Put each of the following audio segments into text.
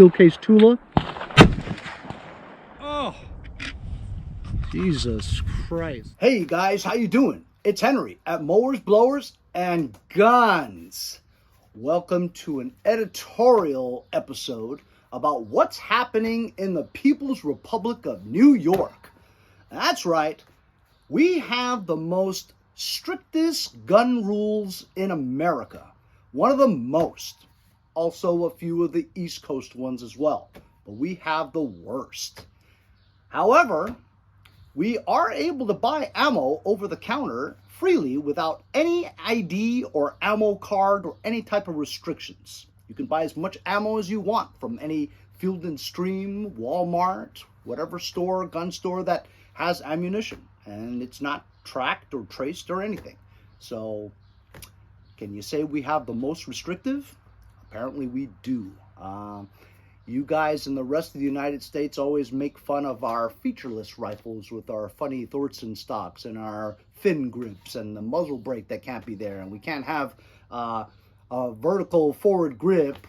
Steel case Tula. Oh, Jesus Christ. Hey guys, how you doing? It's Henry at Mowers, Blowers, and Guns. Welcome to an editorial episode about what's happening in the People's Republic of New York. That's right, we have the most strictest gun rules in America. One of the most. Also a few of the East Coast ones as well. But we have the worst. However, we are able to buy ammo over the counter freely without any ID or ammo card or any type of restrictions. You can buy as much ammo as you want from any Field and Stream, Walmart, whatever store, gun store that has ammunition. And it's not tracked or traced or anything. So, can you say we have the most restrictive? Apparently we do. You guys in the rest of the United States always make fun of our featureless rifles with our funny Thorson stocks and our fin grips and the muzzle brake that can't be there. And we can't have a vertical forward grip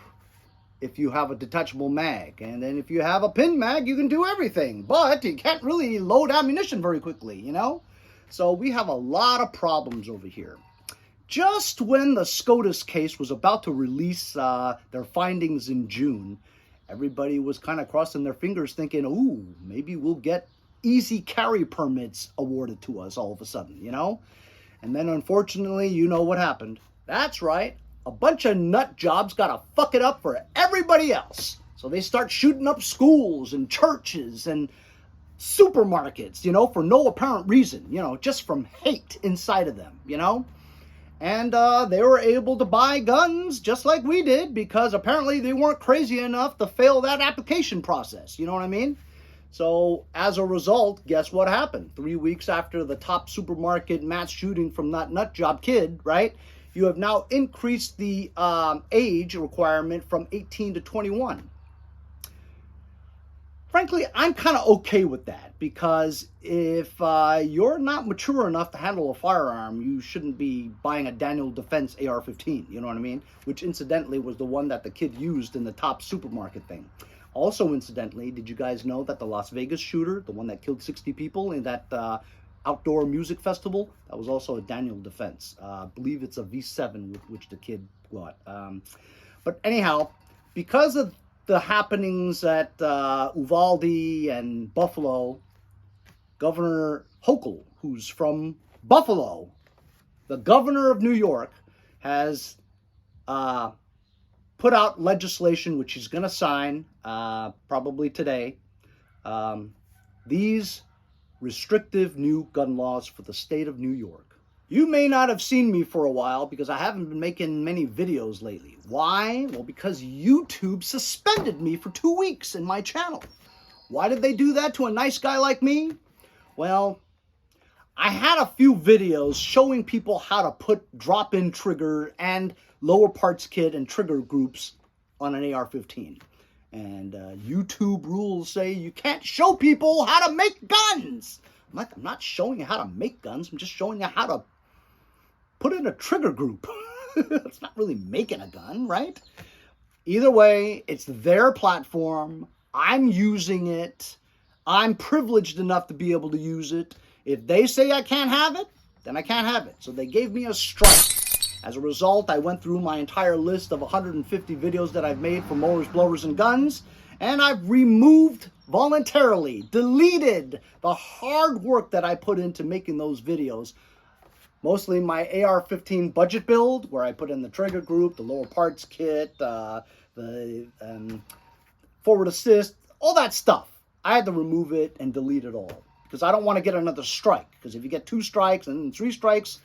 if you have a detachable mag. And then if you have a pin mag, you can do everything. But you can't really load ammunition very quickly, you know? So we have a lot of problems over here. Just when the SCOTUS case was about to release their findings in June, everybody was kind of crossing their fingers thinking, ooh, maybe we'll get easy carry permits awarded to us all of a sudden, you know? And then unfortunately, you know what happened. That's right, a bunch of nut jobs got to fuck it up for everybody else. So they start shooting up schools and churches and supermarkets, you know, for no apparent reason, you know, just from hate inside of them, you know? And they were able to buy guns just like we did because apparently they weren't crazy enough to fail that application process. You know what I mean? So as a result, guess what happened? 3 weeks after the top supermarket mass shooting from that nut job kid, right? You have now increased the age requirement from 18 to 21. Frankly, I'm kind of okay with that because if you're not mature enough to handle a firearm, you shouldn't be buying a Daniel Defense AR-15, you know what I mean? Which incidentally was the one that the kid used in the top supermarket thing. Also incidentally, did you guys know that the Las Vegas shooter, the one that killed 60 people in that outdoor music festival, that was also a Daniel Defense. I believe it's a V7 with which the kid got. But anyhow, because of the happenings at Uvalde and Buffalo, Governor Hochul, who's from Buffalo, the governor of New York, has put out legislation which he's going to sign probably today. These restrictive new gun laws for the state of New York. You may not have seen me for a while because I haven't been making many videos lately. Why? Well, because YouTube suspended me for 2 weeks in my channel. Why did they do that to a nice guy like me? Well, I had a few videos showing people how to put drop-in trigger and lower parts kit and trigger groups on an AR-15. And YouTube rules say you can't show people how to make guns. I'm not showing you how to make guns. I'm just showing you how to put in a trigger group. It's not really making a gun, right? Either way, it's their platform. I'm using it. I'm privileged enough to be able to use it. If they say I can't have it, then I can't have it. So they gave me a strike. As a result, I went through my entire list of 150 videos that I've made for Mowers, Blowers, and Guns, and I've removed voluntarily, deleted the hard work that I put into making those videos. Mostly my AR-15 budget build, where I put in the trigger group, the lower parts kit, the forward assist, all that stuff. I had to remove it and delete it all because I don't want to get another strike. Because if you get 2 strikes and 3 strikes,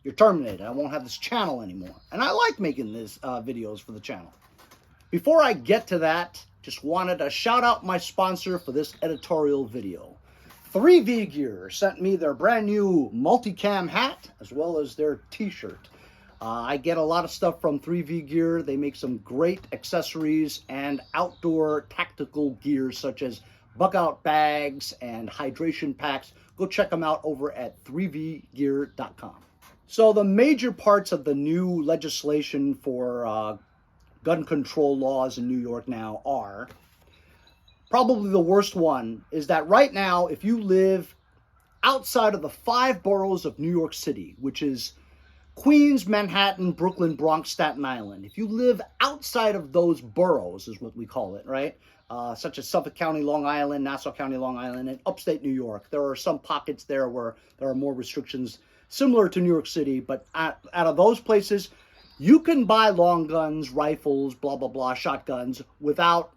you're terminated. I won't have this channel anymore. And I like making these videos for the channel. Before I get to that, just wanted to shout out my sponsor for this editorial video. 3V Gear sent me their brand new multicam hat as well as their t-shirt. I get a lot of stuff from 3V Gear. They make some great accessories and outdoor tactical gear such as bug out bags and hydration packs. Go check them out over at 3vgear.com. So the major parts of the new legislation for gun control laws in New York now are. Probably the worst one is that right now, if you live outside of the 5 boroughs of New York City, which is Queens, Manhattan, Brooklyn, Bronx, Staten Island. If you live outside of those boroughs, is what we call it, right? Such as Suffolk County, Long Island, Nassau County, Long Island, and upstate New York. There are some pockets there where there are more restrictions similar to New York City, but out of those places, you can buy long guns, rifles, blah, blah, blah, shotguns without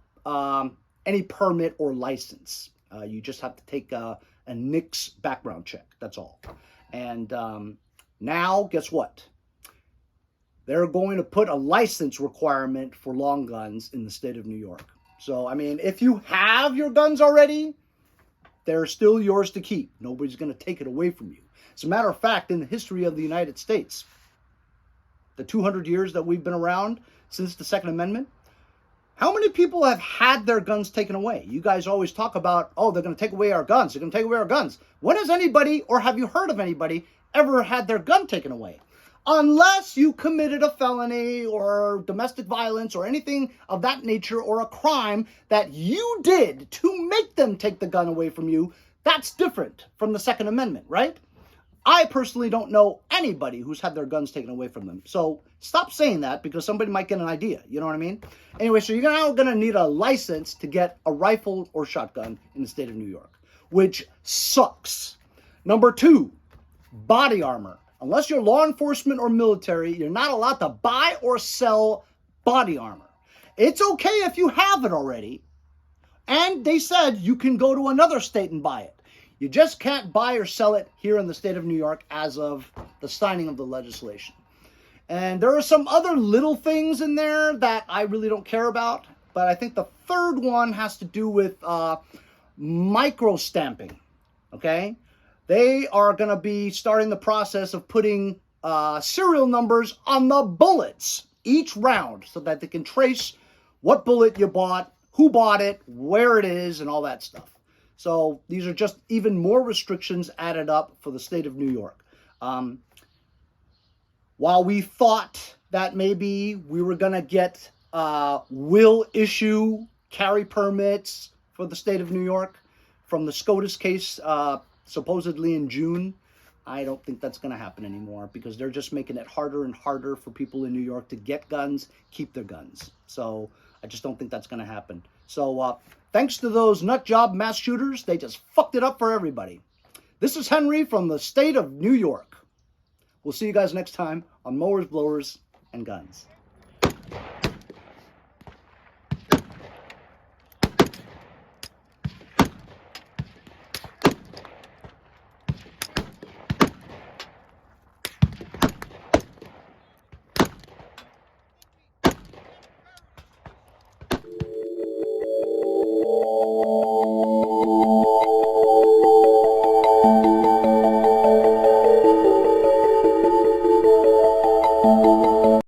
any permit or license. You just have to take a NICS background check. That's all. And now, guess what? They're going to put a license requirement for long guns in the state of New York. So, I mean, if you have your guns already, they're still yours to keep. Nobody's going to take it away from you. As a matter of fact, in the history of the United States, the 200 years that we've been around since the Second Amendment, how many people have had their guns taken away? You guys always talk about, oh, they're going to take away our guns. They're going to take away our guns. When has anybody, or have you heard of anybody, ever had their gun taken away? Unless you committed a felony or domestic violence or anything of that nature, or a crime that you did to make them take the gun away from you, that's different from the Second Amendment, right? I personally don't know anybody who's had their guns taken away from them. So stop saying that, because somebody might get an idea. You know what I mean? Anyway, so you're now going to need a license to get a rifle or shotgun in the state of New York, which sucks. Number 2, body armor. Unless you're law enforcement or military, you're not allowed to buy or sell body armor. It's okay if you have it already. And they said you can go to another state and buy it. You just can't buy or sell it here in the state of New York as of the signing of the legislation. And there are some other little things in there that I really don't care about. But I think the third one has to do with microstamping. Okay? They are going to be starting the process of putting serial numbers on the bullets each round, so that they can trace what bullet you bought, who bought it, where it is, and all that stuff. So these are just even more restrictions added up for the state of New York. While we thought that maybe we were going to get will issue carry permits for the state of New York from the SCOTUS case, supposedly in June, I don't think that's going to happen anymore, because they're just making it harder and harder for people in New York to get guns, keep their guns. So I just don't think that's going to happen. So thanks to those nut job mass shooters, they just fucked it up for everybody. This is Henry from the state of New York. We'll see you guys next time on Mowers, Blowers, and Guns.